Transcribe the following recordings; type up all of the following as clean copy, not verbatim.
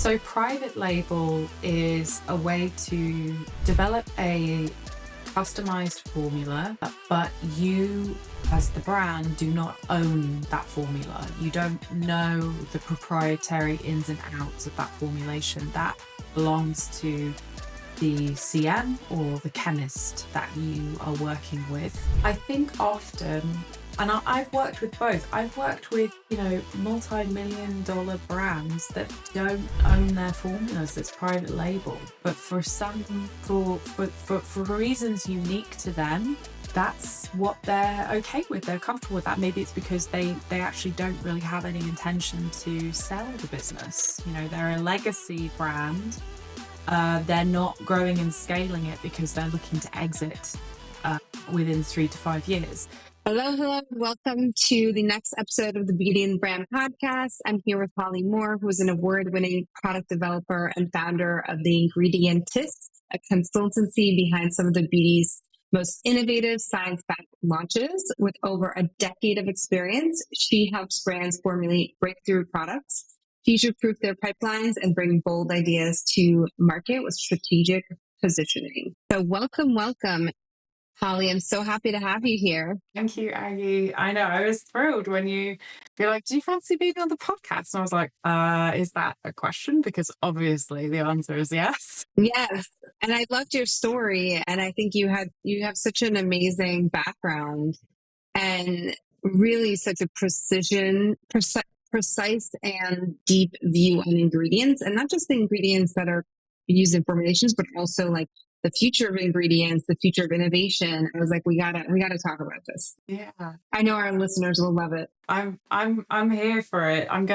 So private label is a way to develop a customized formula, but you as the brand do not own that formula. You don't know the proprietary ins and outs of that formulation. That belongs to the CM or the chemist that you are working with. I think often, and I've worked with both. I've worked with, multi-million-dollar brands that don't own their formulas. It's private label, but for reasons unique to them, that's what they're okay with. They're comfortable with that. Maybe it's because they actually don't really have any intention to sell the business. They're a legacy brand. They're not growing and scaling it because they're looking to exit within 3 to 5 years. Hello. Welcome to the next episode of the Beauty and Brand Podcast. I'm here with Holly Moore, who is an award-winning product developer and founder of the Ingredientist, a consultancy behind some of the beauty's most innovative science-backed launches. With over a decade of experience, she helps brands formulate breakthrough products, future-proof their pipelines, and bring bold ideas to market with strategic positioning. So welcome. Holly, I'm so happy to have you here. Thank you, Aggie. I know, I was thrilled when you're like, do you fancy being on the podcast? And I was like, is that a question? Because obviously the answer is yes. Yes. And I loved your story. And I think you have such an amazing background and really such a precise and deep view on ingredients, and not just the ingredients that are used in formulations, but also like the future of ingredients, the future of innovation. I was like, we gotta talk about this. Yeah. I know our listeners will love it. I'm here for it. I'm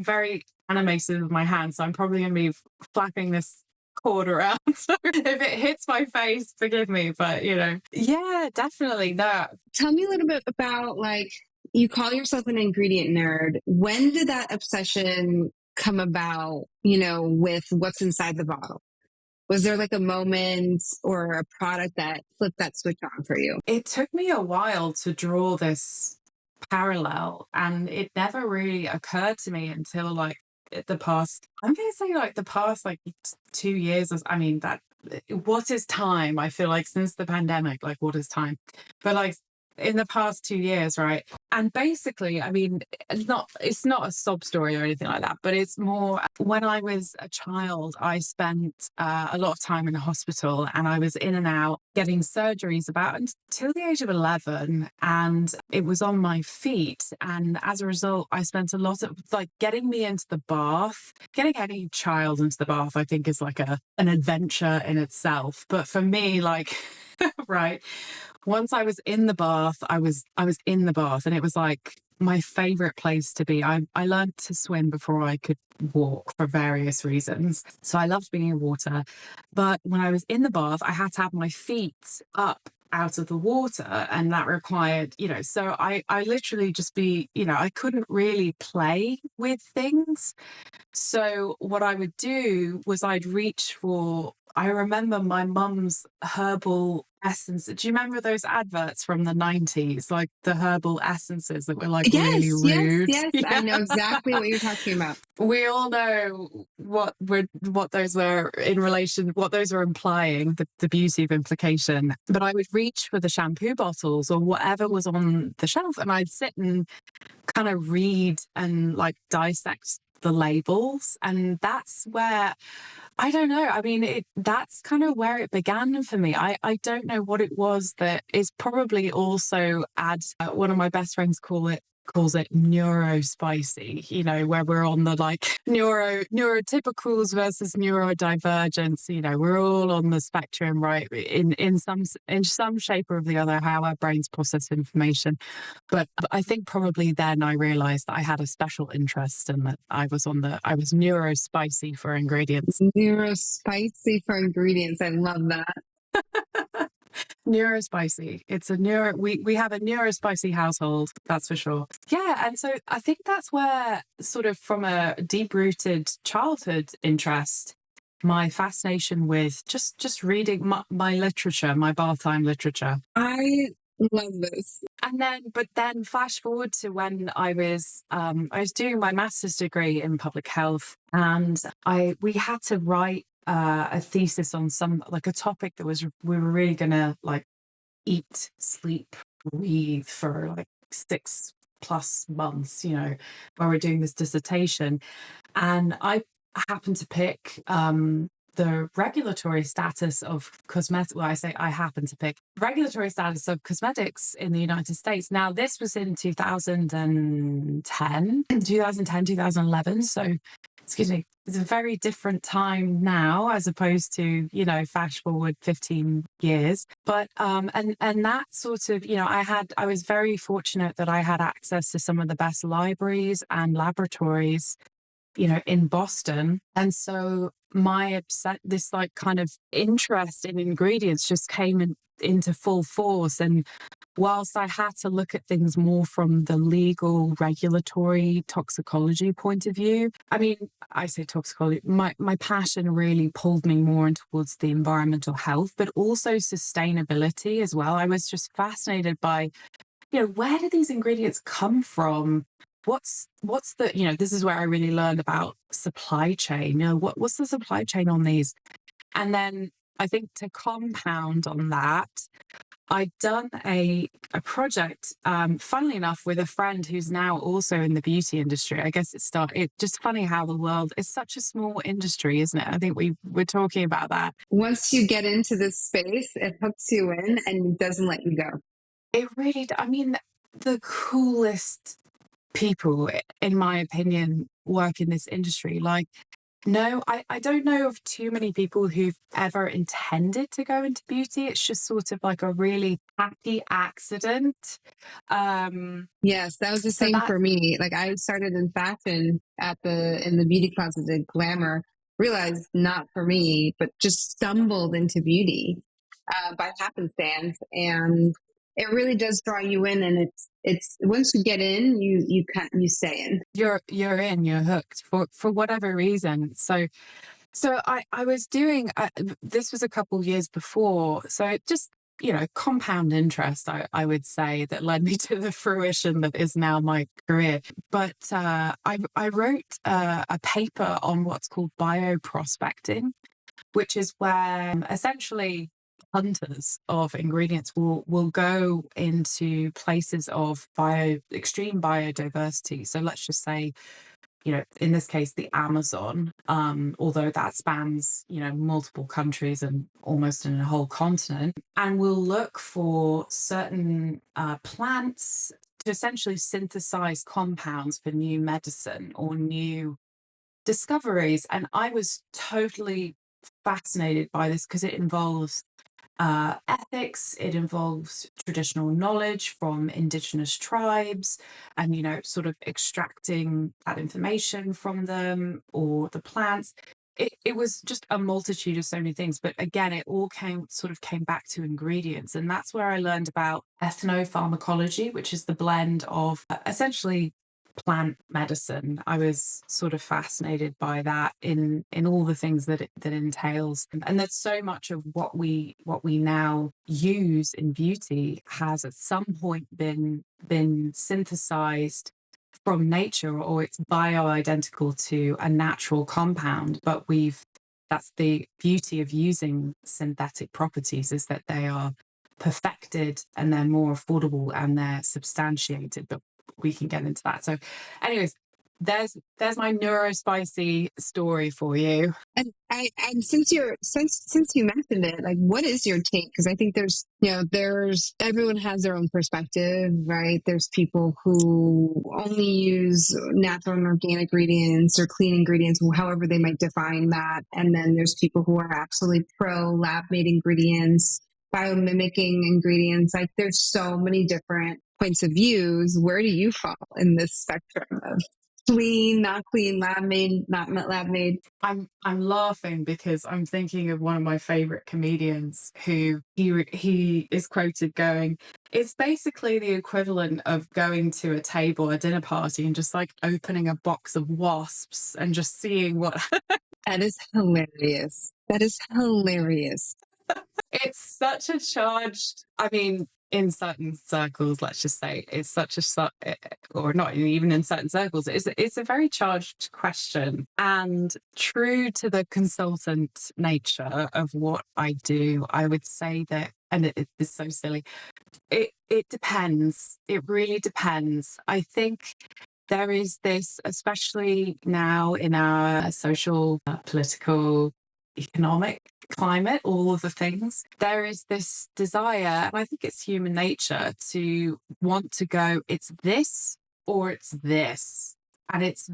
very animated with my hands, so I'm probably gonna be flapping this cord around. So if it hits my face, forgive me, but yeah, definitely. No. Tell me a little bit about, like, you call yourself an ingredient nerd. When did that obsession come about, with what's inside the bottle? Was there like a moment or a product that flipped that switch on for you? It took me a while to draw this parallel, and it never really occurred to me until the past 2 years. What is time? I feel like since the pandemic, what is time? But in the past 2 years, right? And basically, it's not a sob story or anything like that, but it's more when I was a child, I spent a lot of time in the hospital, and I was in and out getting surgeries about until the age of 11, and it was on my feet. And as a result, I spent a lot of getting me into the bath. Getting any child into the bath, I think, is an adventure in itself. But for me, right, once I was in the bath, I was in the bath, and it was my favorite place to be. I learned to swim before I could walk for various reasons. So I loved being in water. But when I was in the bath, I had to have my feet up out of the water, and that required, so I literally just I couldn't really play with things. So what I would do was I'd reach for, I remember my mum's herbal essence. Do you remember those adverts from the 90s? The herbal essences that were really rude? Yes. Yeah. I know exactly what you're talking about. We all know what those were in relation, what those were implying, the beauty of implication. But I would reach for the shampoo bottles or whatever was on the shelf, and I'd sit and kind of read and dissect the labels. And that's where, I don't know, that's kind of where it began for me. I don't know what it was that is probably also one of my best friends calls it neurospicy, where we're on the neurotypicals versus neurodivergence. We're all on the spectrum, right? In some shape or the other, how our brains process information. But I think probably then I realized that I had a special interest, and that I was neurospicy for ingredients. Neurospicy for ingredients. I love that. Neurospicy. It's we have a neurospicy household, that's for sure. Yeah, and so I think that's where, sort of from a deep-rooted childhood interest, my fascination with just reading my literature, my bath time literature. I Love this. And then, but then flash forward to when I was doing my master's degree in public health, and we had to write a thesis on like a topic that we were really gonna like eat, sleep, breathe for like 6+ months, while we're doing this dissertation. And I happened to pick the regulatory status of cosmetics. Well, I say I happen to pick regulatory status of cosmetics in the United States. Now, this was in 2010, 2011. So, excuse me, it's a very different time now as opposed to, flash forward 15 years. But, and that sort of, I was very fortunate that I had access to some of the best libraries and laboratories in Boston. And so this like kind of interest in ingredients just came into full force. And whilst I had to look at things more from the legal, regulatory, toxicology point of view, I mean, I say toxicology, my passion really pulled me more in towards the environmental health, but also sustainability as well. I was just fascinated by, where do these ingredients come from? What's the, this is where I really learned about supply chain. What's the supply chain on these? And then I think to compound on that, I'd done a project, funnily enough, with a friend who's now also in the beauty industry. I guess it's just funny how the world is such a small industry, isn't it? I think we're talking about that. Once you get into this space, it hooks you in and doesn't let you go. It really, I mean, the coolest people, in my opinion, work in this industry. Like, no, I don't know of too many people who've ever intended to go into beauty. It's just sort of like a really happy accident. Yes, that was the same for me. Like I started in fashion in the beauty closet at Glamour, realized not for me, but just stumbled into beauty by happenstance. And it really does draw you in, and it's once you get in, you stay in. You're you're hooked for whatever reason. So I was doing this was a couple years before, so it just compound interest, I would say, that led me to the fruition that is now my career. But I wrote a paper on what's called bioprospecting, which is where essentially hunters of ingredients will go into places of extreme biodiversity. So let's just say, in this case, the Amazon, although that spans, multiple countries and almost in a whole continent, and we'll look for certain plants to essentially synthesize compounds for new medicine or new discoveries. And I was totally fascinated by this because it involves ethics, it involves traditional knowledge from indigenous tribes, and sort of extracting that information from them or the plants. It was just a multitude of so many things, but again, it all came back to ingredients. And that's where I learned about ethnopharmacology, which is the blend of essentially plant medicine. I was sort of fascinated by that in all the things that it entails. And that so much of what we now use in beauty has at some point been synthesized from nature, or it's bioidentical to a natural compound. But that's the beauty of using synthetic properties, is that they are perfected and they're more affordable and they're substantiated. But we can get into that. So anyways, there's my neurospicy story for you. And since you mentioned it, like, what is your take? Because I think there's everyone has their own perspective, right? There's people who only use natural and organic ingredients or clean ingredients, however they might define that. And then there's people who are absolutely pro lab-made ingredients, biomimicking ingredients. Like, there's so many different points of views. Where do you fall in this spectrum of clean, not clean, lab made, not lab made? I'm laughing because I'm thinking of one of my favorite comedians who he is quoted going, "It's basically the equivalent of going to a table, a dinner party, and just like opening a box of wasps and just seeing what." That is hilarious. That is hilarious. It's such a charged, I mean, in certain circles, let's just say, it's such or not even in certain circles, it's a very charged question. And true to the consultant nature of what I do, I would say that, and it is so silly, it depends. It really depends. I think there is this, especially now in our social, political, economic climate, all of the things, there is this desire, and I think it's human nature to want to go, it's this or it's this. And it's a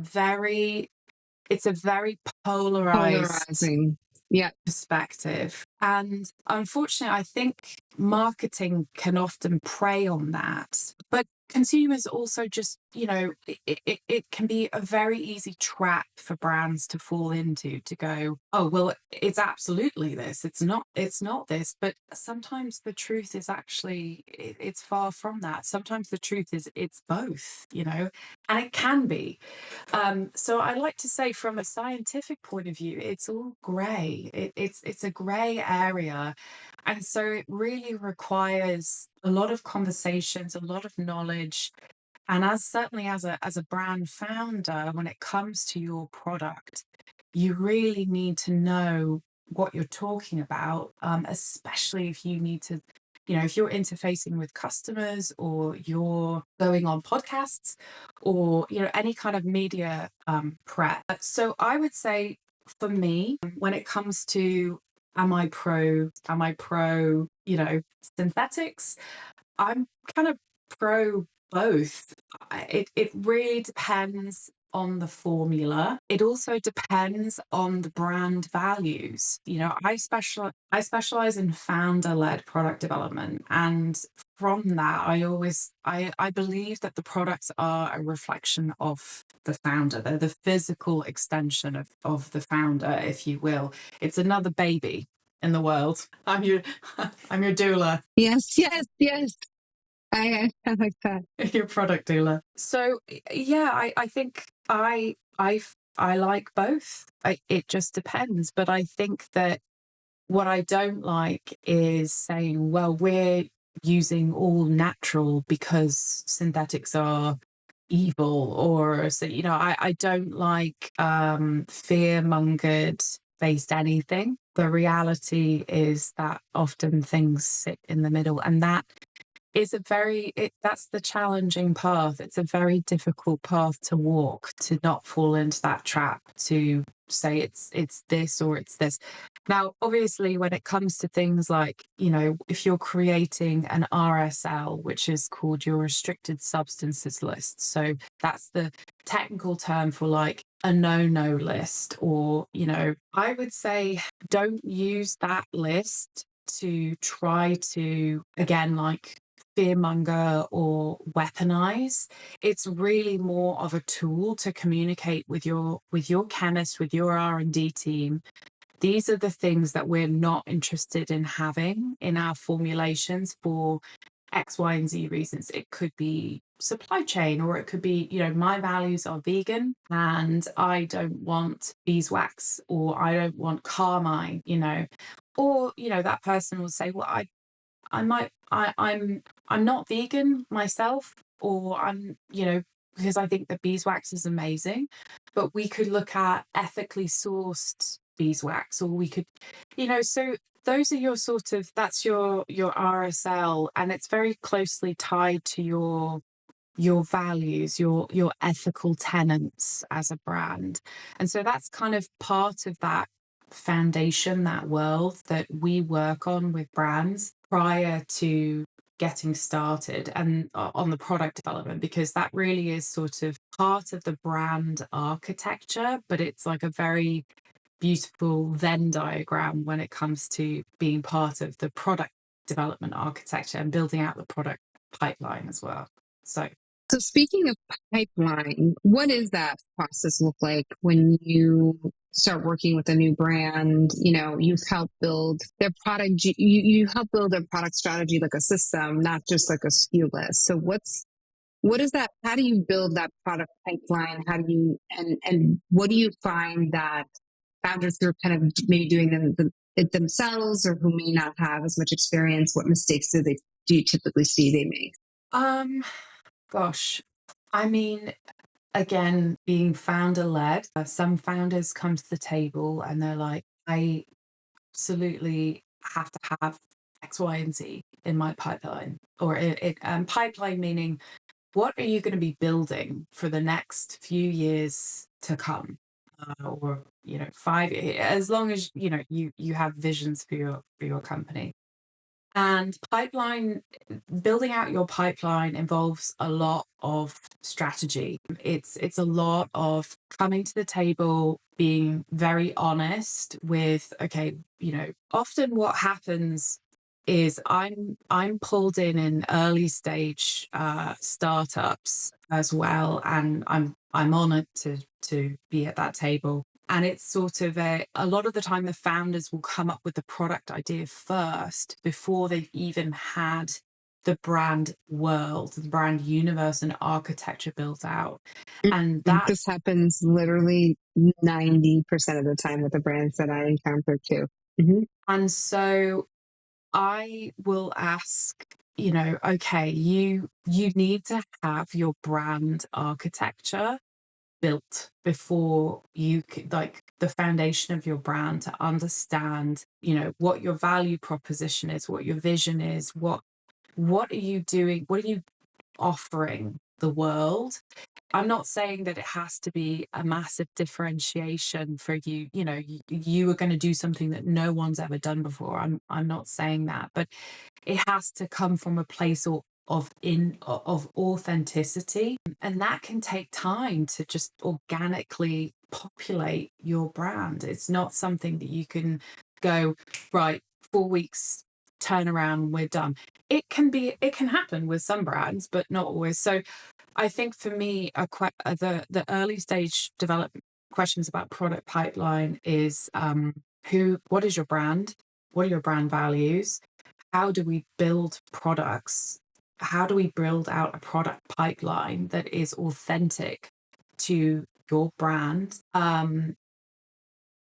very polarized Polarizing. Yeah. perspective. And unfortunately, I think marketing can often prey on that. But consumers also just, it can be a very easy trap for brands to fall into, to go, oh, well, it's absolutely this. It's not this. But sometimes the truth is actually, it's far from that. Sometimes the truth is it's both, and it can be. So I like to say, from a scientific point of view, it's all grey. It's a grey area, and so it really requires a lot of conversations, a lot of knowledge, and certainly as a brand founder, when it comes to your product, you really need to know what you're talking about, especially if you need to, if you're interfacing with customers, or you're going on podcasts, or, any kind of media prep. So I would say, for me, when it comes to, am I pro, synthetics, I'm kind of pro both. It really depends on the formula. It also depends on the brand values. I specialize in founder-led product development, and from that, I believe that the products are a reflection of the founder. They're the physical extension of the founder, if you will. It's another baby in the world. I'm your I'm your doula. Yes, yes, yes. I like that. Your product doula. So yeah, I think I like both. It just depends. But I think that what I don't like is saying, well, we're using all natural because synthetics are evil, or so, I don't like fear-mongered based anything. The reality is that often things sit in the middle, and that is that's the challenging path. It's a very difficult path to walk, to not fall into that trap, to say it's this or it's this. Now, obviously, when it comes to things like, if you're creating an RSL, which is called your restricted substances list. So that's the technical term for like a no list, or, I would say don't use that list to try to, again, like, fearmonger or weaponize. It's really more of a tool to communicate with your chemist, with your R&D team. These are the things that we're not interested in having in our formulations for X, Y, and Z reasons. It could be supply chain, or it could be, my values are vegan and I don't want beeswax, or I don't want carmine, or, that person will say, well, I'm not vegan myself, or because I think the beeswax is amazing, but we could look at ethically sourced beeswax, or we could, so those are that's your RSL, and it's very closely tied to your values, your ethical tenets as a brand. And so that's kind of part of that foundation, that world that we work on with brands prior to getting started, and on the product development, because that really is sort of part of the brand architecture, but it's like a very beautiful Venn diagram when it comes to being part of the product development architecture and building out the product pipeline as well. So speaking of pipeline, what does that process look like when you start working with a new brand? You've helped build their product. You help build their product strategy like a system, not just like a SKU list. So what is that? How do you build that product pipeline? How do you, and what do you find that founders who are kind of maybe doing it themselves, or who may not have as much experience, what mistakes do they do you typically see they make? Gosh, I mean, again, being founder led, some founders come to the table and they're like, I absolutely have to have X, Y, and Z in my pipeline. Or pipeline meaning, what are you going to be building for the next few years to come? Or 5 years, as long as you have visions for your company. And building out your pipeline involves a lot of strategy. It's a lot of coming to the table, being very honest with, okay, often what happens is I'm pulled in early stage startups as well, and I'm honored to be at that table. And it's sort of a lot of the time the founders will come up with the product idea first before they've even had the brand world, the brand universe and architecture built out. And This happens literally 90% of the time with the brands that I encounter too. And so I will ask, okay, you need to have your brand architecture built before you could, like, the foundation of your brand, to understand what your value proposition is, what your vision is, what are you doing, what are you offering the world. I'm not saying that it has to be a massive differentiation for you. You are going to do something that no one's ever done before. I'm not saying that, but it has to come from a place of authenticity, and that can take time to just organically populate your brand. It's not something that you can go, right, 4 weeks, turn around, we're done. It can happen with some brands, but not always. So I think for me, the early stage development questions about product pipeline is, what is your brand? What are your brand values? How do we build products? How do we build out a product pipeline that is authentic to your brand?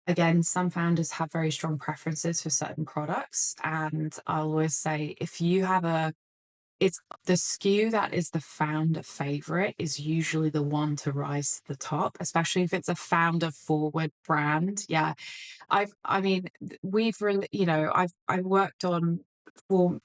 Again, some founders have very strong preferences for certain products. And I'll always say, if you have it's the SKU that is the founder favorite is usually the one to rise to the top, especially if it's a founder forward brand. Yeah. I mean, we've really, I've worked on for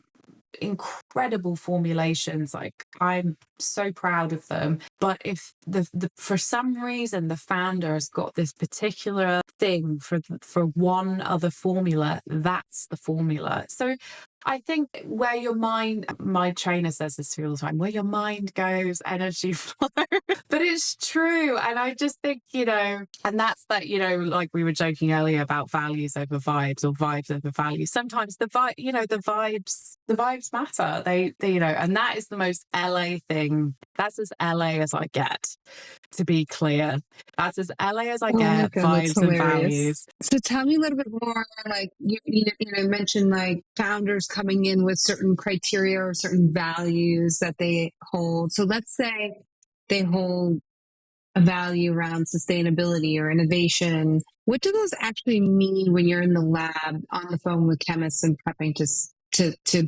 incredible formulations. Like, I'm so proud of them. But if the for some reason the founder has got this particular thing for one other formula, that's the formula. So I think where your mind, my trainer says this all the time, where your mind goes, energy flows. But it's true. And I just think, and that's that, like we were joking earlier about values over vibes, or vibes over values. Sometimes the vibes matter. They, and that is the most LA thing. That's as LA as I get, to be clear. That's as LA as I get, God, that's vibes and hilarious. values. So tell me a little bit more, like you mentioned, like founders coming in with certain criteria or certain values that they hold. So let's say they hold a value around sustainability or innovation. What do those actually mean when you're in the lab on the phone with chemists and prepping to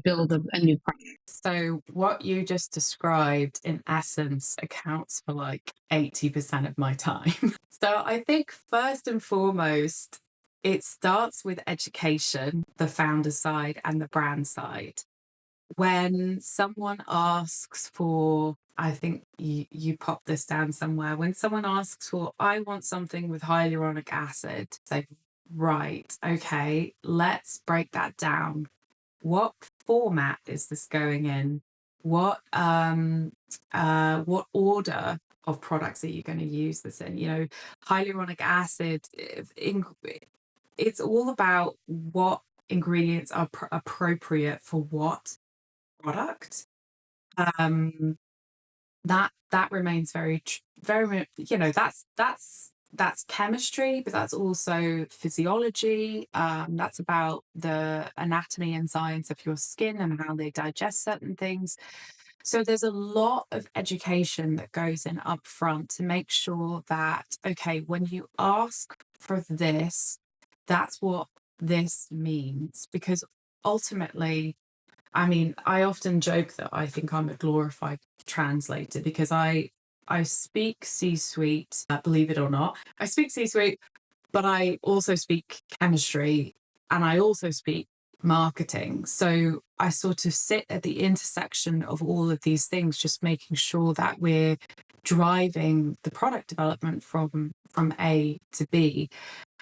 build a new product? So what you just described, in essence, accounts for like 80% of my time. So I think first and foremost, it starts with education, the founder side and the brand side. When someone asks for, I think you pop this down somewhere, when someone asks for, I want something with hyaluronic acid, say, right, okay, let's break that down. What format is this going in? What order of products are you going to use this in? Hyaluronic acid, it's all about what ingredients are appropriate for what product. That remains very, that's chemistry, but that's also physiology. That's about the anatomy and science of your skin and how they digest certain things. So there's a lot of education that goes in up front to make sure that, okay, when you ask for this, that's what this means. Because ultimately, I mean, I often joke that I think I'm a glorified translator because I speak C-suite, believe it or not. I speak C-suite, but I also speak chemistry and I also speak marketing. So I sort of sit at the intersection of all of these things, just making sure that we're driving the product development from A to B.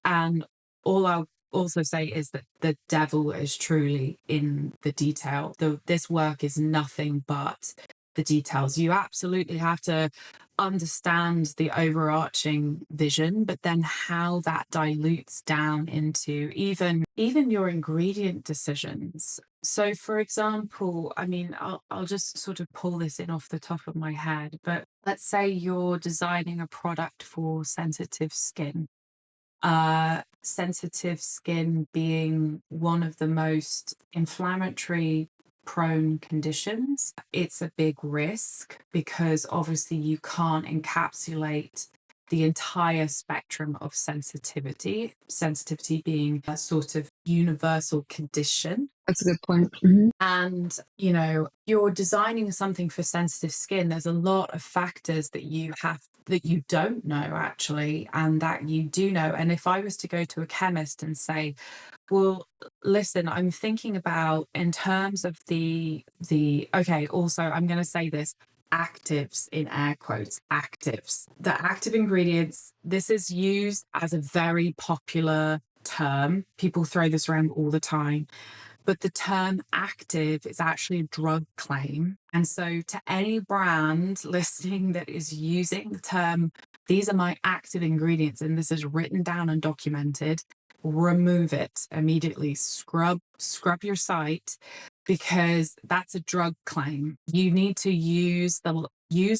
And all I'll also say is that the devil is truly in the detail. This work is nothing but the details. You absolutely have to understand the overarching vision, but then how that dilutes down into even your ingredient decisions. So for example, I mean, I'll just sort of pull this in off the top of my head, but let's say you're designing a product for sensitive skin. Sensitive skin being one of the most inflammatory prone conditions. It's a big risk because obviously you can't encapsulate the entire spectrum of sensitivity being a sort of universal condition. That's a good point. Mm-hmm. And, you know, you're designing something for sensitive skin. There's a lot of factors that you don't know actually, and that you do know. And if I was to go to a chemist and say, well, listen, I'm thinking about in terms of okay, also I'm going to say this, actives in air quotes, actives. The active ingredients, this is used as a very popular term. People throw this around all the time. But the term active is actually a drug claim. And so to any brand listening that is using the term, these are my active ingredients, and this is written down and documented, remove it immediately. Scrub your site, because that's a drug claim. You need to use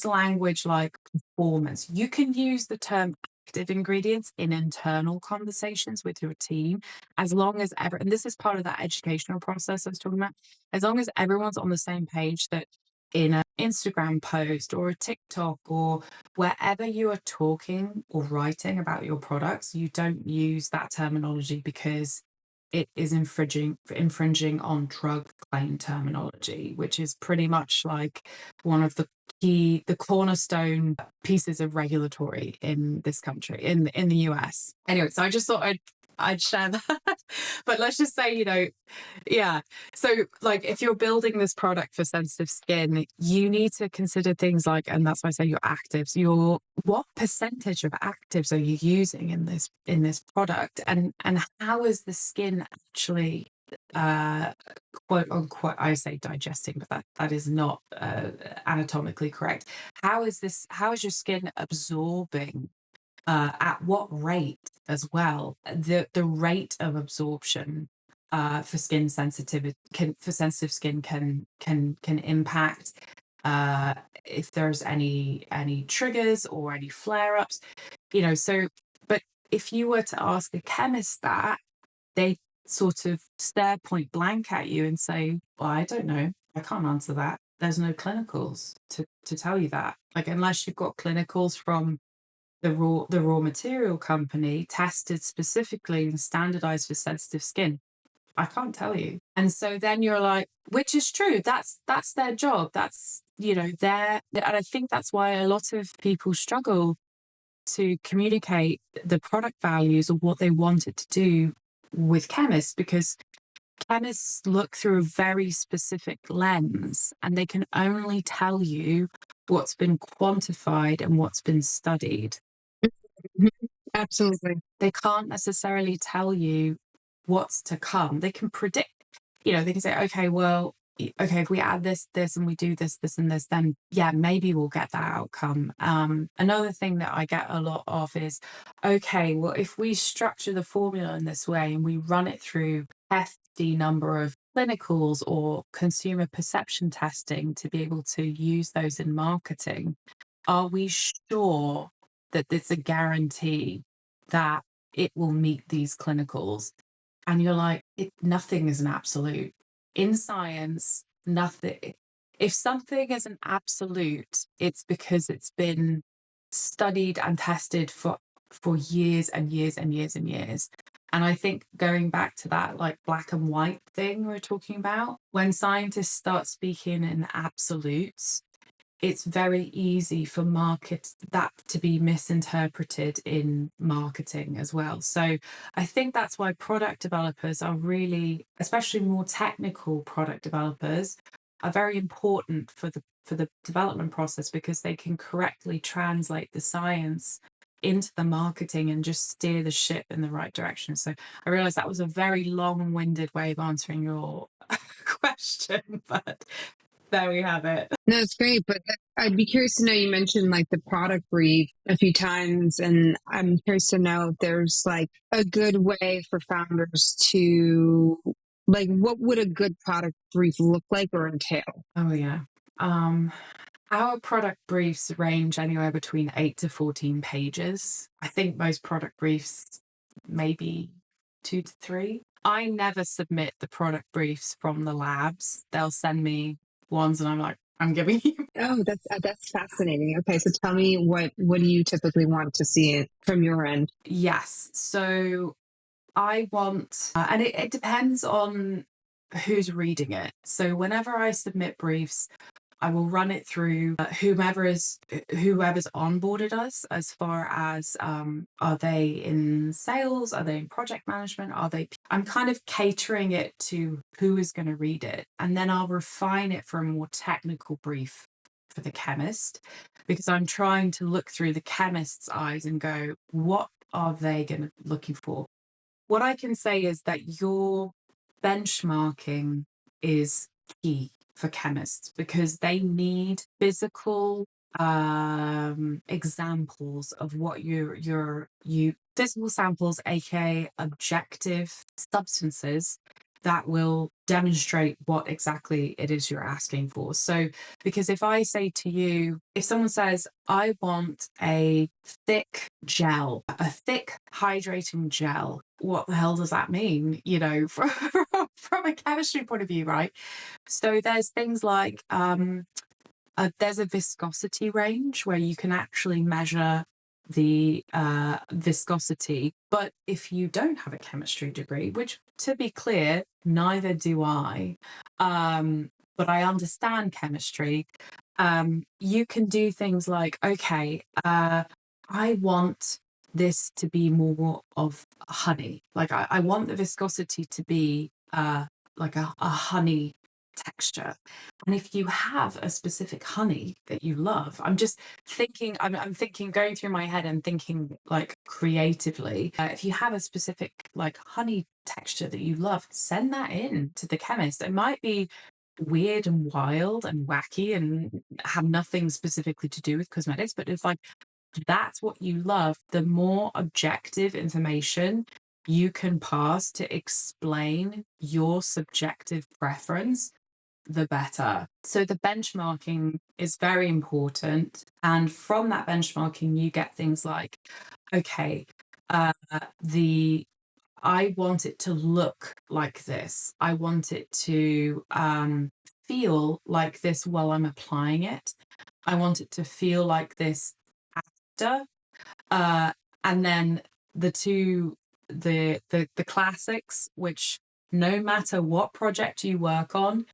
language like performance. You can use the term active ingredients in internal conversations with your team, as long as and this is part of that educational process I was talking about, as long as everyone's on the same page that in an Instagram post or a TikTok or wherever you are talking or writing about your products, you don't use that terminology because it is infringing on drug claim terminology, which is pretty much like one of the cornerstone pieces of regulatory in this country, in the US. Anyway, so I just thought I'd share that. But let's just say, you know, yeah. So like if you're building this product for sensitive skin, you need to consider things like, and that's why I say your actives, what percentage of actives are you using in this product, and how is the skin actually quote unquote, I say digesting, but that is not anatomically correct. How is your skin absorbing, at what rate as well? The rate of absorption for skin sensitivity for sensitive skin can impact if there's any triggers or any flare-ups, you know. So but if you were to ask a chemist that, they sort of stare point blank at you and say, well, I don't know, I can't answer that. There's no clinicals to tell you that. Like, unless you've got clinicals from the raw material company tested specifically and standardized for sensitive skin, I can't tell you. And so then you're like, which is true, that's their job, that's, you know, and I think that's why a lot of people struggle to communicate the product values or what they want it to do with chemists, because chemists look through a very specific lens and they can only tell you what's been quantified and what's been studied. Absolutely. They can't necessarily tell you what's to come. They can predict, you know, they can say, okay, well, okay, if we add this, and we do this, and this, then yeah, maybe we'll get that outcome. Another thing that I get a lot of is, okay, well, if we structure the formula in this way and we run it through hefty number of clinicals or consumer perception testing to be able to use those in marketing, are we sure that it's a guarantee that it will meet these clinicals? And you're like, nothing is an absolute. In science, nothing. If something is an absolute, it's because it's been studied and tested for years and years and years and years. And I think going back to that like black and white thing we we're talking about, when scientists start speaking in absolutes, it's very easy for market that to be misinterpreted in marketing as well. So I think that's why product developers are really, especially more technical product developers, are very important for the development process, because they can correctly translate the science into the marketing and just steer the ship in the right direction. So I realized that was a very long-winded way of answering your question, but there we have it. No, it's great, but I'd be curious to know, you mentioned like the product brief a few times, and I'm curious to know if there's like a good way for founders to, like, what would a good product brief look like or entail? Oh yeah. Our product briefs range anywhere between 8 to 14 pages. I think most product briefs maybe 2 to 3. I never submit the product briefs from the labs. They'll send me ones and I'm like, I'm giving you. Oh, that's fascinating. Okay, so tell me, what do you typically want to see from your end? Yes. So I want, and it depends on who's reading it. So whenever I submit briefs, I will run it through whoever's onboarded us, as far as are they in sales, are they in project management, are they? I'm kind of catering it to who is going to read it, and then I'll refine it for a more technical brief for the chemist, because I'm trying to look through the chemist's eyes and go, what are they going to looking for? What I can say is that your benchmarking is key for chemists, because they need physical examples of what you physical samples, aka objective substances that will demonstrate what exactly it is you're asking for. So, because if I say to you, if someone says, I want a thick gel, a thick hydrating gel, what the hell does that mean? You know, from a chemistry point of view, right? So there's things like there's a viscosity range where you can actually measure the viscosity. But if you don't have a chemistry degree, which to be clear, neither do I, but I understand chemistry, you can do things like, okay, I want this to be more of honey. Like I want the viscosity to be like a honey texture. And if you have a specific honey that you love, I'm just thinking, I'm thinking, going through my head and thinking like creatively. If you have a specific like honey texture that you love, send that in to the chemist. It might be weird and wild and wacky and have nothing specifically to do with cosmetics, but it's like, that's what you love, the more objective information you can pass to explain your subjective preference, the better. So the benchmarking is very important. And from that benchmarking, you get things like, okay, the I want it to look like this. I want it to feel like this while I'm applying it. I want it to feel like this after. Uh, and then the classics, which no matter what project you work on,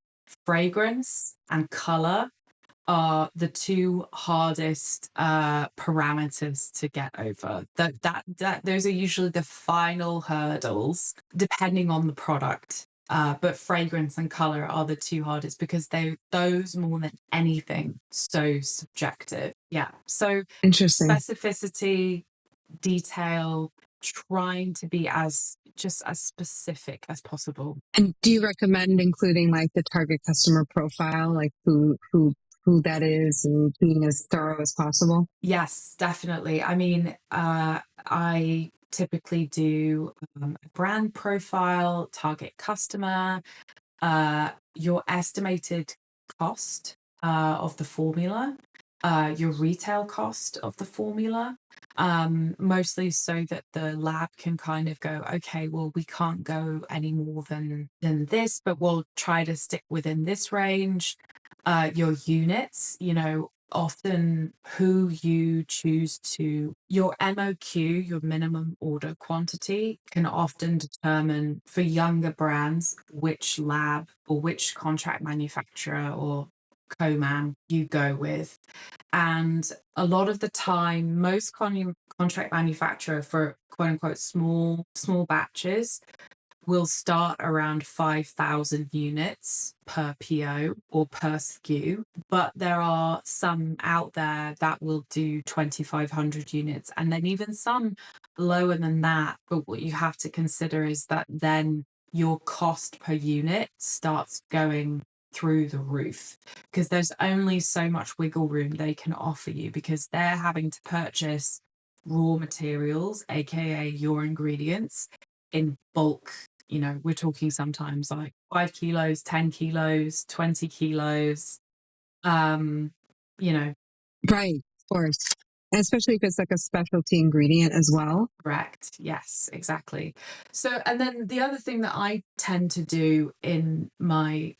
fragrance and color are the two hardest parameters to get over. That those are usually the final hurdles, depending on the product. But fragrance and color are the two hardest, because those more than anything so subjective. Yeah. So Interesting. specificity, detail, trying to be as specific as possible. And do you recommend including like the target customer profile, like who that is, and being as thorough as possible? Yes, definitely. I mean, I typically do a brand profile, target customer, your estimated cost of the formula, your retail cost of the formula, mostly so that the lab can kind of go, okay, well, we can't go any more than this, but we'll try to stick within this range. Your units, you know, often who you choose to, your MOQ, your minimum order quantity, can often determine for younger brands which lab or which contract manufacturer or co-man you go with. And a lot of the time, most contract manufacturer for quote unquote small batches will start around 5,000 units per PO or per SKU, but there are some out there that will do 2,500 units, and then even some lower than that. But what you have to consider is that then your cost per unit starts going through the roof, because there's only so much wiggle room they can offer you, because they're having to purchase raw materials, aka your ingredients, in bulk. We're talking sometimes like 5 kilos, 10 kilos, 20 kilos. Um, you know, Right, of course. And especially if it's like a specialty ingredient as well. Correct. Yes, exactly. So, and then the other thing that I tend to do in my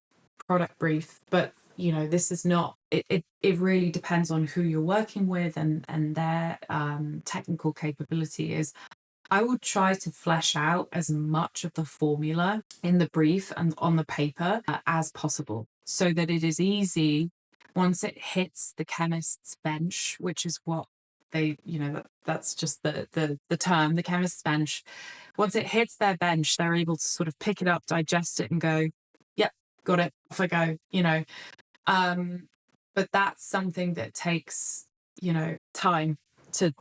product brief, but this is not it really depends on who you're working with and their technical capability, is I would try to flesh out as much of the formula in the brief and on the paper as possible, so that it is easy once it hits the chemist's bench, which is what that's just the term, the chemist's bench. Once it hits their bench, they're able to sort of pick it up, digest it, and go, "Yep, got it. Off I go." But that's something that takes time to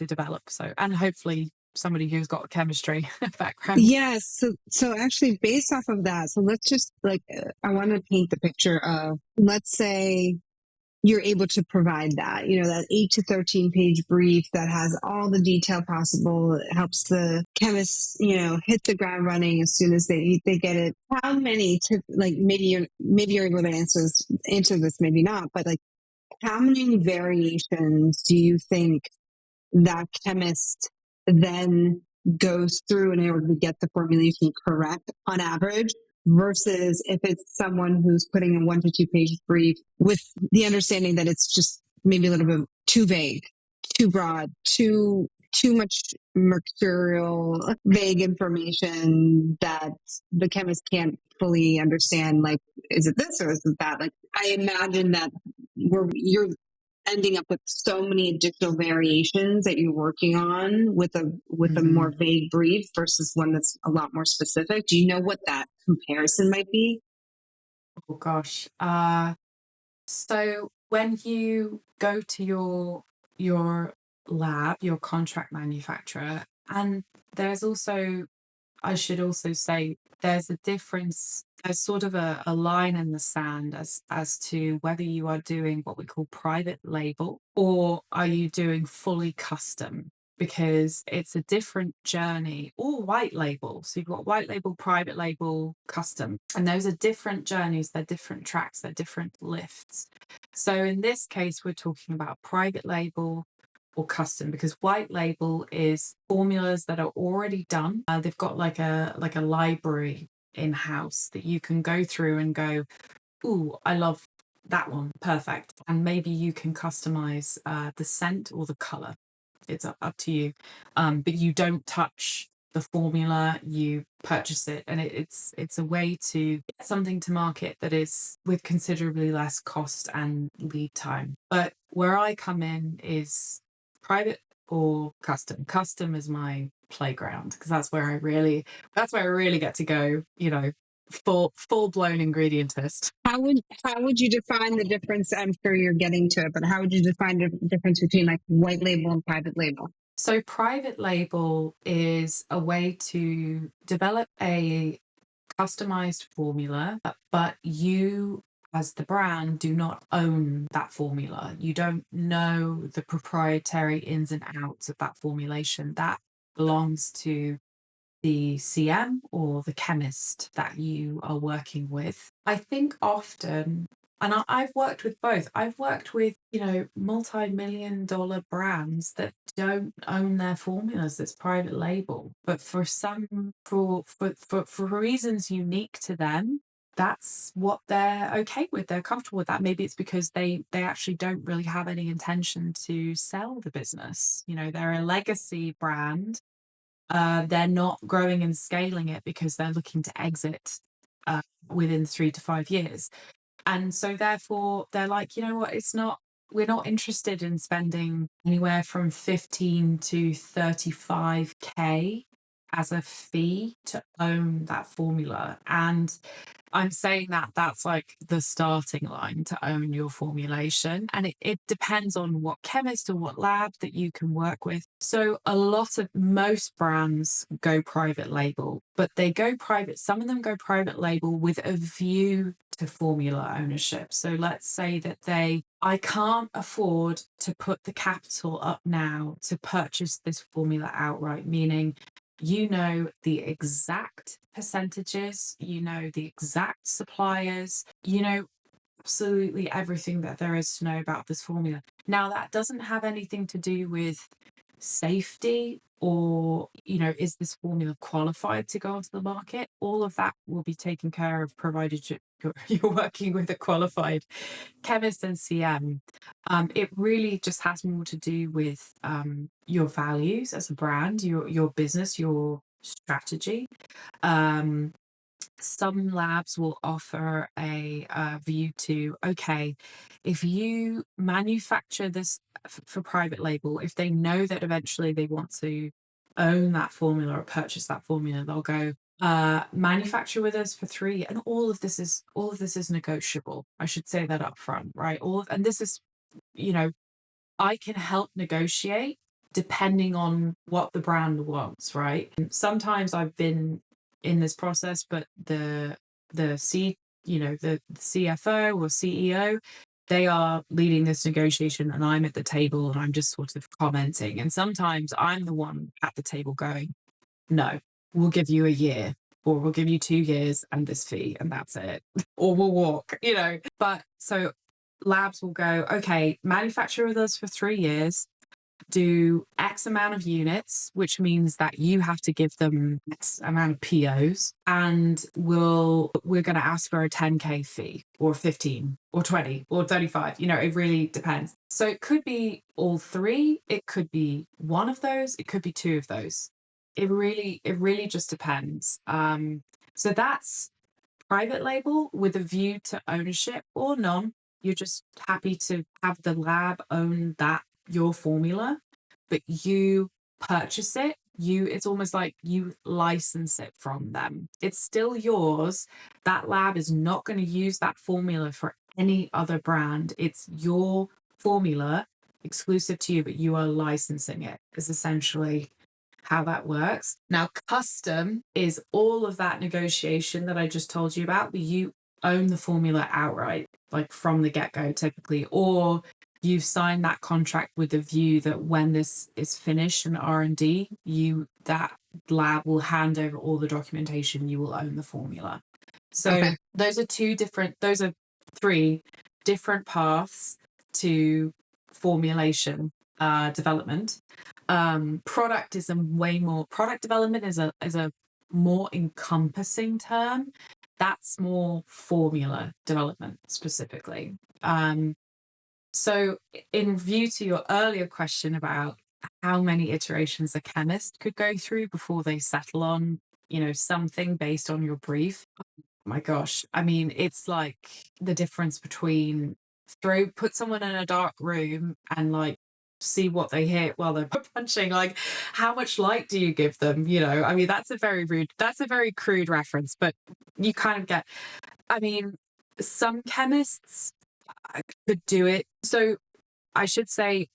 develop. So, and hopefully somebody who's got a chemistry background. Yes. So actually, based off of that, so let's just I want to paint the picture of, let's say you're able to provide that, that 8 to 13 page brief that has all the detail possible. It helps the chemists, hit the ground running as soon as they get it. How many maybe you're able to answer this, maybe not, but like, how many variations do you think that chemist then goes through in order to get the formulation correct on average, versus if it's someone who's putting a 1 to 2 page brief with the understanding that it's just maybe a little bit too vague, too broad, too much mercurial, vague information that the chemist can't fully understand, like, is it this or is it that? Like, I imagine that you're ending up with so many additional variations that you're working on with a more vague brief versus one that's a lot more specific. Do you know what that comparison might be? Oh gosh. So when you go to your lab, your contract manufacturer, and there's also, I should also say, there's a difference. There's sort of a line in the sand as to whether you are doing what we call private label or are you doing fully custom, because it's a different journey, or white label. So you've got white label, private label, custom, and those are different journeys. They're different tracks. They're different lifts. So in this case, we're talking about private label or custom, because white label is formulas that are already done. They've got like a library in house that you can go through and go, "Ooh, I love that one, perfect." And maybe you can customize the scent or the color. It's up to you, but you don't touch the formula. You purchase it, and it's a way to get something to market that is with considerably less cost and lead time. But where I come in is private or custom. Custom is my playground, because that's where I really get to go, full blown ingredientist. How would you define the difference? I'm sure you're getting to it, but how would you define the difference between like white label and private label? So private label is a way to develop a customized formula, but you as the brand do not own that formula. You don't know the proprietary ins and outs of that formulation. That belongs to the CM or the chemist that you are working with. I think often, and I've worked with both. I've worked with, multi-million-dollar brands that don't own their formulas. It's private label, but for reasons unique to them, that's what they're okay with. They're comfortable with that. Maybe it's because they actually don't really have any intention to sell the business. You know, they're a legacy brand. They're not growing and scaling it because they're looking to exit within 3 to 5 years. And so therefore they're like, you know what, we're not interested in spending anywhere from 15 to 35K as a fee to own that formula. And I'm saying that that's like the starting line to own your formulation. And it depends on what chemist or what lab that you can work with. So most brands go private label, but they go private. Some of them go private label with a view to formula ownership. So let's say that I can't afford to put the capital up now to purchase this formula outright, meaning you know the exact percentages, you know the exact suppliers, you know absolutely everything that there is to know about this formula. Now, that doesn't have anything to do with safety or, is this formula qualified to go onto the market? All of that will be taken care of provided you're working with a qualified chemist and CM. It really just has more to do with your values as a brand, your business, your strategy. Some labs will offer a view to, okay, if you manufacture this for private label, if they know that eventually they want to own that formula or purchase that formula, they'll go manufacture with us for 3, and all of this is negotiable. I should say that up front, right? And this is, I can help negotiate depending on what the brand wants, right? And sometimes I've been in this process, but the CFO or CEO, they are leading this negotiation and I'm at the table and I'm just sort of commenting. And sometimes I'm the one at the table going, no, we'll give you a year, or we'll give you 2 years and this fee, and that's it. Or we'll walk, But so labs will go, okay, manufacture with us for 3 years, do X amount of units, which means that you have to give them X amount of POs, and we're going to ask for a 10K fee, or 15 or 20 or 35. It really depends. So it could be all 3, it could be one of those, it could be 2 of those. It really just depends. So that's private label with a view to ownership, or none. You're just happy to have the lab own your formula, but you purchase it. It's almost like you license it from them. It's still yours. That lab is not going to use that formula for any other brand. It's your formula, exclusive to you, but you are licensing it, is essentially how that works. Now, custom is all of that negotiation that I just told you about, but you own the formula outright, like from the get-go typically, or you've signed that contract with the view that when this is finished in R&D, that lab will hand over all the documentation, you will own the formula. So okay. Those are 3 different paths to formulation development. Product development is a more encompassing term. That's more formula development specifically. So in view to your earlier question about how many iterations a chemist could go through before they settle on, something based on your brief. Oh my gosh. I mean, it's like the difference between put someone in a dark room and like see what they hit while they're punching. Like, how much light do you give them? I mean, that's a very crude reference, but you kind of get, I mean, some chemists could do it. So I should say,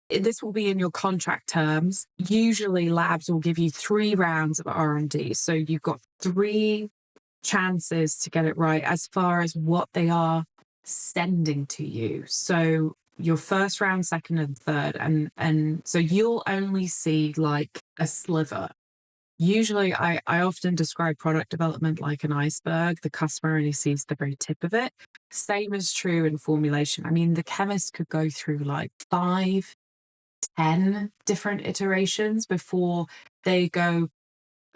this will be in your contract terms. Usually labs will give you 3 rounds of R&D. So you've got 3 chances to get it right as far as what they are sending to you. So your first round, second and third, and so you'll only see like a sliver. Usually I often describe product development like an iceberg. The customer only sees the very tip of it. Same is true in formulation. I mean, the chemist could go through like 5, 10 different iterations before they go,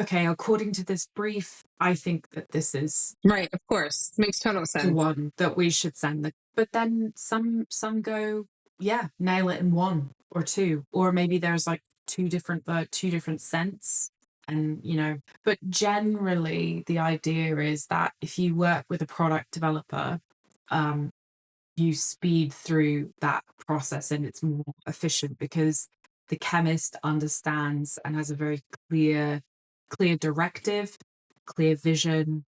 okay, according to this brief, I think that this is Right, of course. Makes total the sense. one that we should send. But then some go, yeah, nail it in one or two, or maybe there's like two different scents. And but generally the idea is that if you work with a product developer, um, you speed through that process and it's more efficient because the chemist understands and has a very clear directive, clear vision.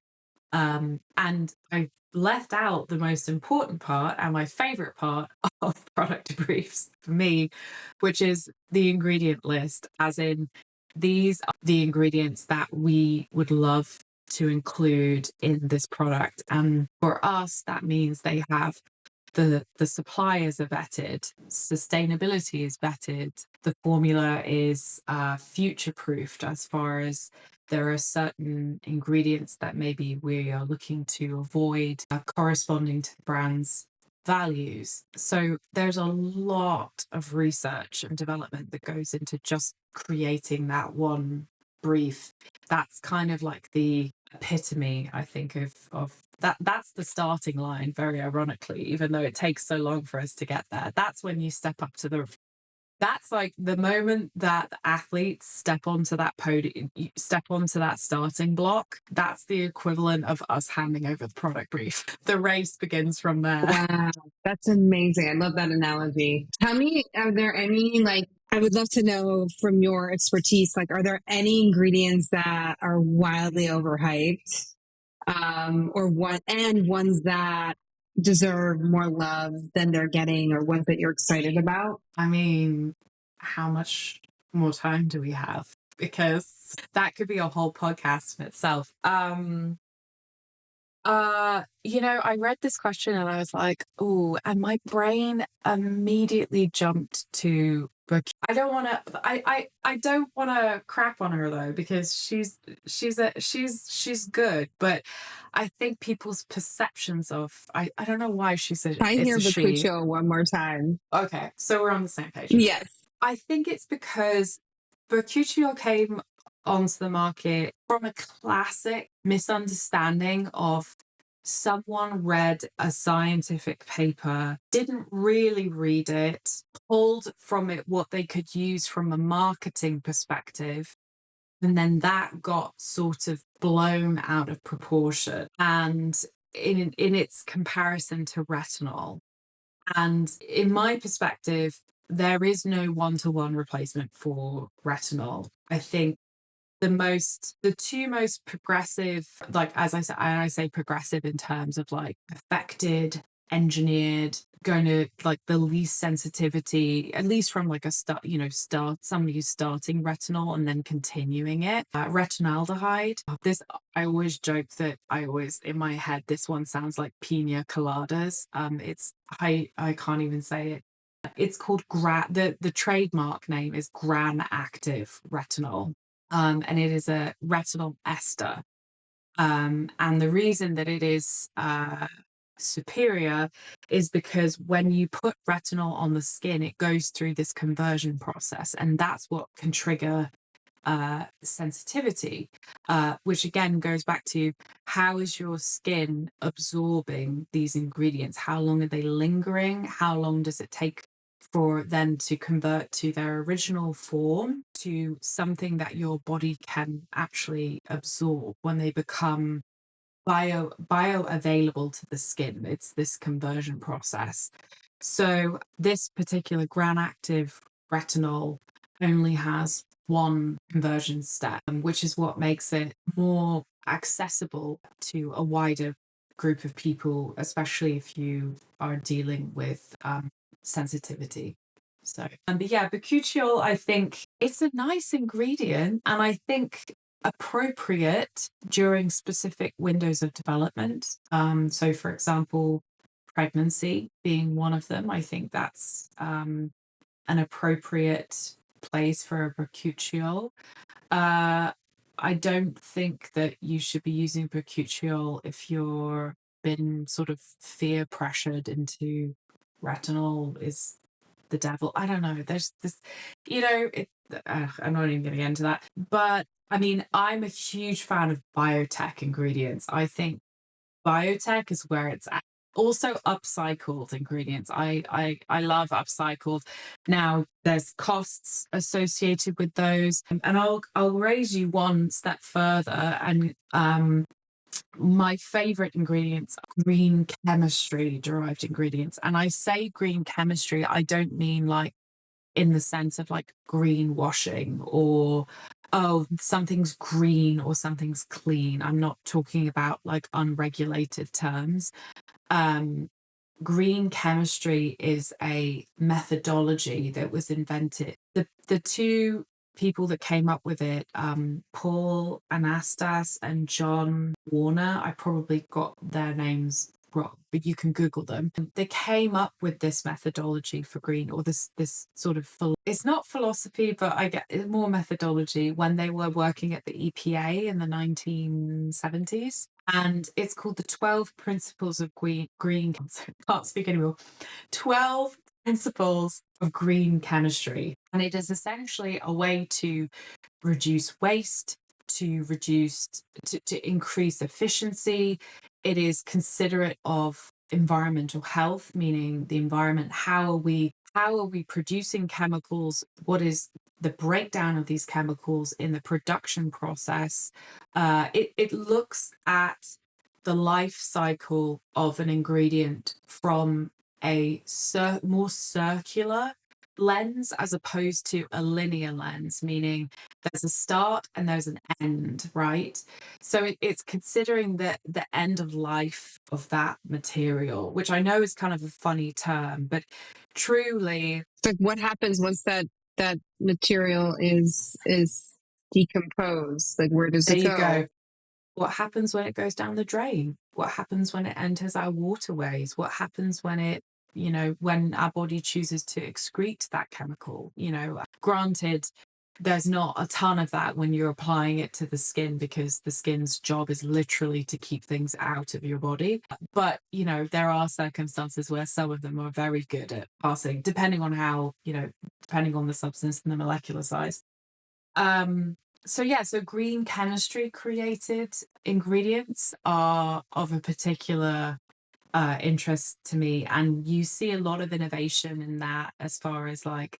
And I left out the most important part and my favorite part of product briefs for me, which is the ingredient list, as in these are the ingredients that we would love to include in this product. And for us, that means they have the suppliers are vetted, sustainability is vetted, the formula is future proofed as far as there are certain ingredients that maybe we are looking to avoid corresponding to the brand's values. So there's a lot of research and development that goes into just creating that one brief. That's kind of like the epitome, I think, of that. That's the starting line, very ironically, even though it takes so long for us to get there. That's when you step up to that's like the moment that the athletes step onto that podium, step onto that starting block. That's the equivalent of us handing over the product brief. The race begins from there. Wow, that's amazing. I love that analogy. Tell me, are there any, like, I would love to know from your expertise, like, are there any ingredients that are wildly overhyped, or ones that deserve more love than they're getting, or ones that you're excited about? I mean, how much more time do we have? Because that could be a whole podcast in itself. I read this question and I was like, oh, and my brain immediately jumped to book. I don't want to crap on her though, because she's good, but I think people's perceptions of I don't know why I it's hear a she. Bakucho one more time. Okay, so we're on the same page. Yes. I think it's because Mercutio came onto the market from a classic misunderstanding of someone read a scientific paper, didn't really read it, pulled from it what they could use from a marketing perspective, and then that got sort of blown out of proportion and in its comparison to retinol. And in my perspective, there is no one-to-one replacement for retinol. I think the two most progressive, like as I said, and I say progressive in terms of like affected, engineered, going to like the least sensitivity, at least from like a somebody who's starting retinol and then continuing it. Retinaldehyde. This I always joke that in my head this one sounds like pina coladas. It's I can't even say it. It's called the trademark name is Gran Active Retinol. And it is a retinol ester. And the reason that it is superior is because when you put retinol on the skin, it goes through this conversion process, and that's what can trigger sensitivity, which again goes back to how is your skin absorbing these ingredients? How long are they lingering? How long does it take for them to convert to their original form to something that your body can actually absorb when they become bioavailable to the skin? It's this conversion process. So this particular Gran Active retinol only has one conversion step, which is what makes it more accessible to a wider group of people, especially if you are dealing with sensitivity. So, but yeah, bakuchiol, I think it's a nice ingredient, and I think appropriate during specific windows of development. So, for example, pregnancy being one of them. I think that's an appropriate place for a bakuchiol. I don't think that you should be using bakuchiol if you're been sort of fear pressured into retinol is the devil. I don't know. There's this, I'm not even going to get into that. But I mean, I'm a huge fan of biotech ingredients. I think biotech is where it's at. Also upcycled ingredients. I love upcycled. Now there's costs associated with those. And I'll raise you one step further. And my favorite ingredients are green chemistry derived ingredients. And I say green chemistry, I don't mean like in the sense of like greenwashing or oh something's green or something's clean. I'm not talking about like unregulated terms. um Green chemistry is a methodology that was invented. The two people that came up with it, Paul Anastas and John Warner, I probably got their names wrong, but you can Google them. They came up with this methodology for green, or this sort of it's not philosophy, but I get it's more methodology when they were working at the EPA in the 1970s. And it's called the 12 Principles of Green can't speak anymore. 12 Principles of Green Chemistry. And it is essentially a way to reduce waste, to increase efficiency. It is considerate of environmental health, meaning the environment. How are we producing chemicals? What is the breakdown of these chemicals in the production process? It looks at the life cycle of an ingredient from a more circular lens as opposed to a linear lens, meaning there's a start and there's an end, right? So it's considering the end of life of that material, which I know is kind of a funny term, but truly, It's like what happens once that material is decomposed? Like where does there it you go? go. What happens when it goes down the drain? What happens when it enters our waterways? What happens when when our body chooses to excrete that chemical? Granted, there's not a ton of that when you're applying it to the skin because the skin's job is literally to keep things out of your body. But, there are circumstances where some of them are very good at passing, depending on depending on the substance and the molecular size. So green chemistry created ingredients are of a particular interest to me, and you see a lot of innovation in that as far as like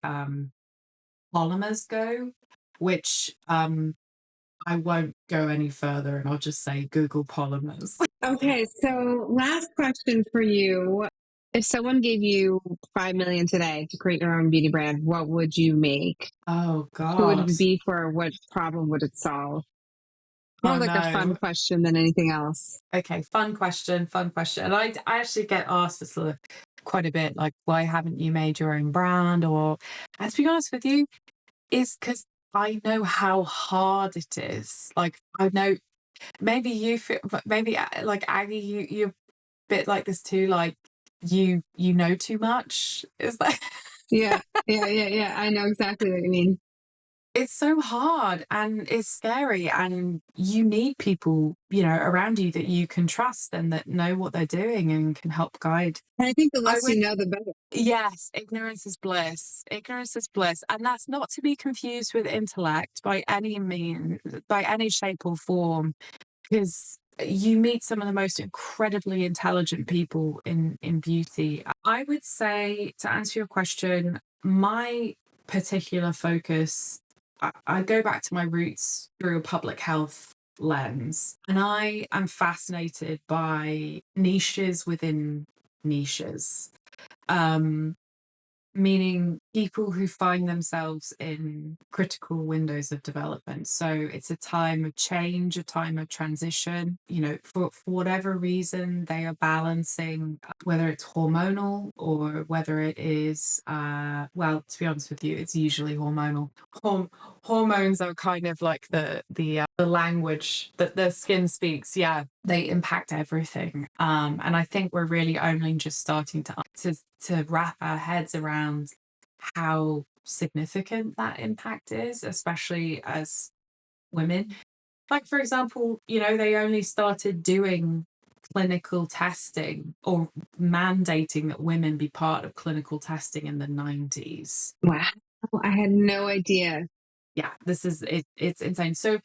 polymers go, which I won't go any further, and I'll just say Google polymers. Okay, so last question for you. If someone gave you 5 million today to create your own beauty brand, what would you make? Oh Who would God. it be for? What problem would it solve? More Oh like a fun no. question than anything else. Okay, fun question, fun question. And I actually get asked this quite a bit, like, why haven't you made your own brand? And to be honest with you, it's because I know how hard it is. Like, I know maybe you feel, but maybe like Aggie, you're a bit like this too. Like, you know too much. Is that? Yeah. I know exactly what you mean. It's so hard and it's scary, and you need people, around you that you can trust and that know what they're doing and can help guide. And I think the I less would you know, the better. Yes, ignorance is bliss. Ignorance is bliss. And that's not to be confused with intellect by any mean, by any shape or form, because you meet some of the most incredibly intelligent people in beauty. I would say, to answer your question, my particular focus, I go back to my roots through a public health lens, and I am fascinated by niches within niches. Um, Meaning people who find themselves in critical windows of development. So it's a time of change, a time of transition. For whatever reason, they are balancing, whether it's hormonal or whether it is, well, to be honest with you, it's usually hormonal. Hormones are kind of like the language that the skin speaks. Yeah, they impact everything. And I think we're really only just starting to wrap our heads around how significant that impact is, especially as women. Like, for example, they only started doing clinical testing or mandating that women be part of clinical testing in the 90s. Wow. I had no idea. Yeah, this is it. It's insane. So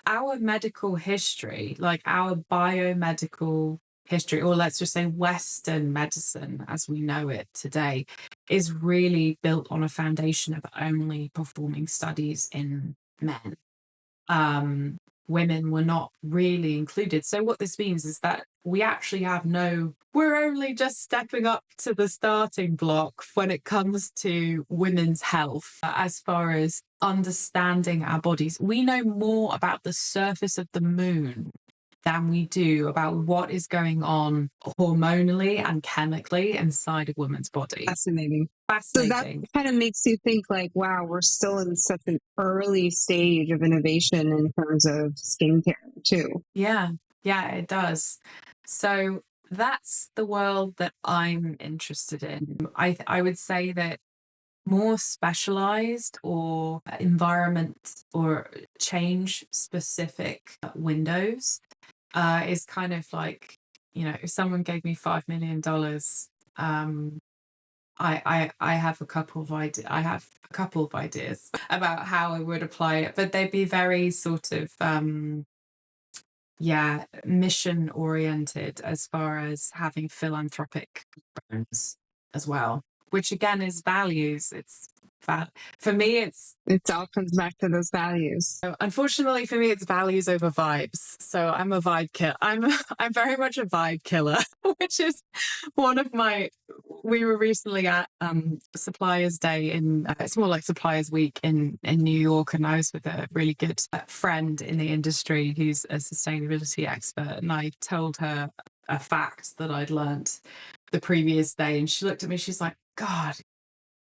our medical history, like our biomedical history, or let's just say Western medicine as we know it today, is really built on a foundation of only performing studies in men. um, Women were not really included. So what this means is that we actually have we're only just stepping up to the starting block when it comes to women's health, as far as understanding our bodies. We know more about the surface of the moon than we do about what is going on hormonally and chemically inside a woman's body. Fascinating. So that Fascinating. kind of makes you think like, wow, we're still in such an early stage of innovation in terms of skincare too. Yeah, yeah, it does. So that's the world that I'm interested in. I would say that more specialized or environment or change specific windows is kind of like, if someone gave me $5 million, um, I have a couple of ideas about how I would apply it, but they'd be very sort of mission oriented, as far as having philanthropic backgrounds as well, which again is values. For me, It all comes back to those values. unfortunately for me, it's values over vibes. So I'm a vibe killer. I'm very much a vibe killer, which is one of my. We were recently at Suppliers Day it's more like Suppliers Week in New York, and I was with a really good friend in the industry who's a sustainability expert, and I told her a fact that I'd learnt the previous day, and she looked at me. She's like, "God,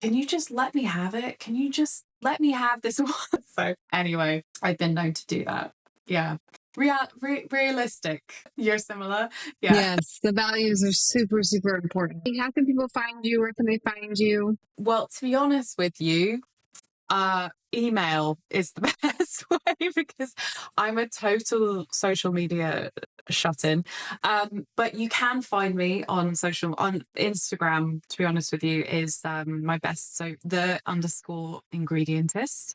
can you just let me have it? Can you just let me have this one?" So anyway, I've been known to do that. Yeah. Realistic. You're similar. Yeah. Yes, the values are super, super important. How can people find you? Where can they find you? Well, to be honest with you, email is the best way, because I'm a total social media shut in. But you can find me on Instagram, to be honest with you, is my best. So _ingredientist.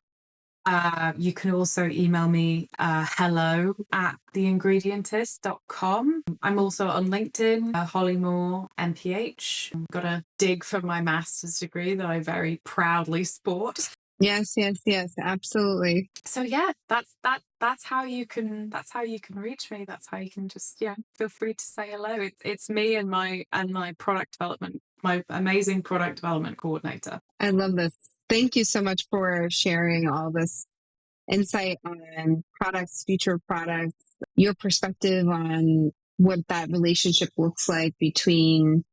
You can also email me hello@theingredientist.com. I'm also on LinkedIn, Holly Moore MPH. I've got a dig for my master's degree that I very proudly sport. Yes, yes, yes, absolutely. So yeah, that's how you can reach me. That's how you can just feel free to say hello. It's me and my product development, my amazing product development coordinator. I love this. Thank you so much for sharing all this insight on products, future products, your perspective on what that relationship looks like between,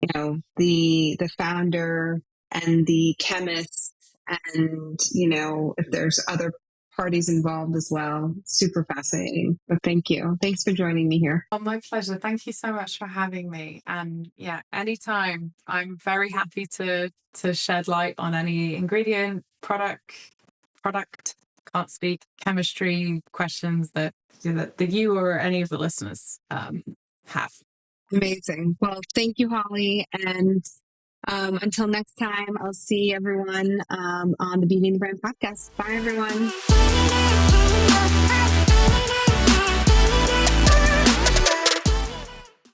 the founder and the chemist, and, if there's other parties involved as well. Super fascinating. But thank you. Thanks for joining me here. Oh, my pleasure. Thank you so much for having me. And anytime. I'm very happy to shed light on any ingredient, product, can't speak, chemistry questions that you or any of the listeners have. Amazing. Well, thank you, Holly. And until next time, I'll see everyone on the Beauty and the Brand podcast. Bye, everyone.